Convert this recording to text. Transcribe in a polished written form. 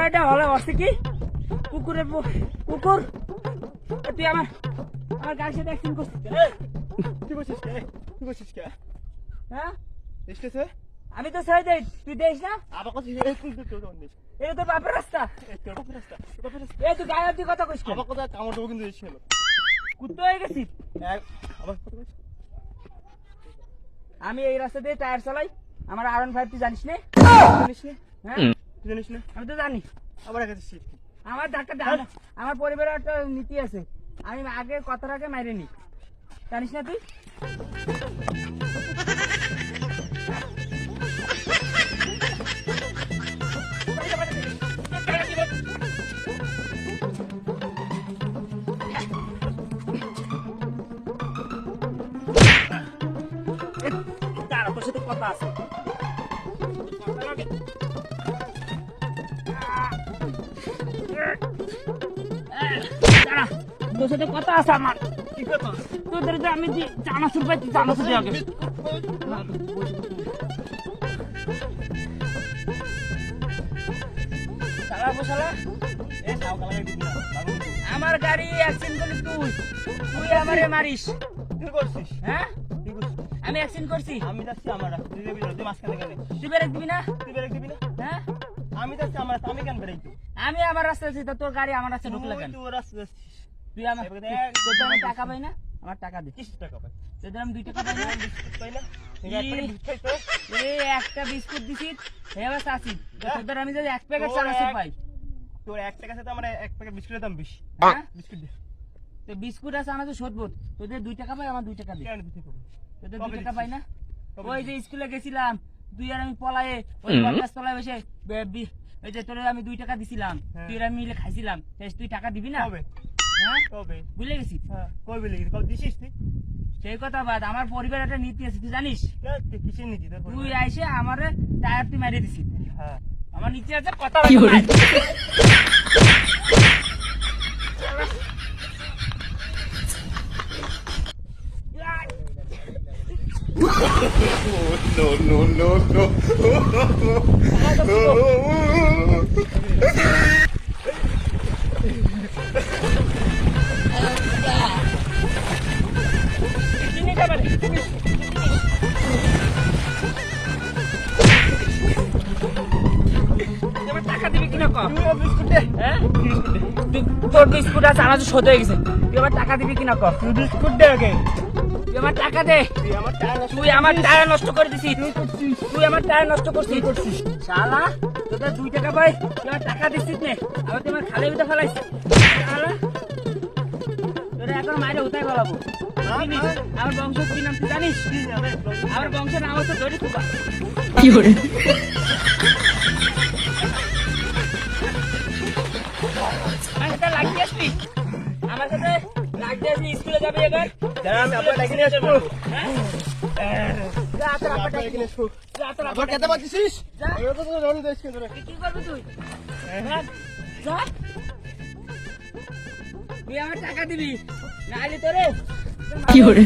এটা হলো বসে কি কুকুরের কুকুর তুই আমার গাড়ির সাথে অ্যাক্সিডেন্ট করছিস তুই বসিস কে? তুই বসিস কে? হ্যাঁ এসতেছে? আমি তো ছেড়ে দেই তুই দেখ না আবার কথা তুই তোর নিস। এটা তো বাপের রাস্তা তোর বাপের রাস্তা, তোর বাপের রাস্তা। এই তুই গায়ে তুই কথা কইস আবার কথা কামড় দেবো কিন্তু এসেছিল। কুত্তো হয়ে গেছিস আবার কথা বলছিস? আমি এই রাস্তা দিয়ে টায়ার চালাই আমার R15 তুই জানিস না জানিস না? হ্যাঁ তুই জানিস না? আমি তো জানি আবার একাছিস। আমার ডাক্তার দাম আমার পরিবারের একটা নীতি আছে আমি আগে কথার আগে মাইরে নি জানিস না তুই দাঁড়া তোর সাথে কথা আছে তোর সাথে কথা আছে আমার তোদের যে আমি জানাসুর পাই তুই জানাসুর দিয়ে আগে শালা বসালা আমার গাড়ি অ্যাক্সিডেন্ট করলি তুই আমারে মারিস তুই করছিস? হ্যাঁ তুই করছিস? আমি অ্যাক্সিডেন্ট করছি আমি যাচ্ছি আমার রাস্তা, তুই যাবি না, তুই মাঝখানে কেন? তুই বেরেক দিবি না তুই বেরেক দিবি না? হ্যাঁ আমি যাচ্ছি আমার রাস্তা, আমি কেন বেরেক দিব? আমি আমার রাস্তায় আছি তোর গাড়ি আমার রাস্তায় ঢুকলে কেন তুই ওর রাস্তা যাচ্ছিস। তুই আমার তোর আমি টাকা পাই না আমার টাকা দে কিসের টাকা পাই? তোদের আমি 2 টাকা পাই না বিস্কুট পাই না? ই। বিস্কুট খাই তো? এই একটা বিস্কুট দিছিস এবার চাচ্ছি তোদের আমি যদি 1 প্যাকেট চানাচুর পাই তোর 1 টাকার সাথে আমার 1 প্যাকেট বিস্কুটের দাম বেশি। হ্যাঁ? বিস্কুট দে। তো বিস্কুট আছে চানাচুর শোধবো তোদের 2 টাকা পাই আমার 2 টাকা দে কেন দিতে হবে? তোদের কবে 2 টাকা দিচ্ছিস? পাই না কবে ওই যে স্কুলে গেছিলাম তুই আর আমি পলায়ে ওই কলেজ তলায় বসে ওই যে তোরে আমি 2 টাকা দিছিলাম হ্যাঁ। তুই আর আমি মিলে খাইছিলাম তুই টাকা দিবি না কবে? হ্যাঁ কবে? ভুলে গেছিস হ্যাঁ, কবে লিখি? কবে দিছিস তুই? সেই কথা বাদ আমার পরিবার একটা নীতি আছে তুই জানিস তুই কিসের নীতি তোর? তুই আইসে আমারে টায়ার তুই মারিয়ে দিছিস হ্যাঁ। আমার নীতি আছে কথা বলে টাকা দিবি কিনা কম তুই বিস্কুট দে। হ্যাঁ বিস্কুট দে। তোর বিস্কুট আছে আমার শোধ হয়ে গেছে তুই আমার টাকা দিবি কিনা কম তুই বিস্কুট দে আগে। তুই আমার টাকা দে তুই আমার টাকা নষ্ট তুই আমার টায়ার নষ্ট করে দিছিস করছিস। তুই আমার টায়ার নষ্ট করছিস শালা তোদের 2 টাকা পাই তুই আমার টাকা দিছিস নে আবার তুই আমার খালে ভিতরে ফেলাইছিস শালা তোরা এখন মাইরে উঠাই ফেলাবো চিনিস? আমার বংশ কি নাম তুই জানিস আমার বংশের নাম হচ্ছে দড়ি কুকা কি করে আমার সাথে লাগিয়ে আসবি আমার সাথে লাগিয়ে আসবি স্কুলে যাবি এবার দাঁড়া, আমি আবার ডেকে নিয়ে আসবো। হ্যাঁ যা তোর আবার আব্বা ডেকে নিয়ে আসবো। যা তোর আবার খেতে পারছিস? যা ওরা তো তোর রন দিস কেন রে? তুই কি করবি তুই হ্যাঁ? যা তুই আমার টাকা দিবি নাহলে তোরে কি করে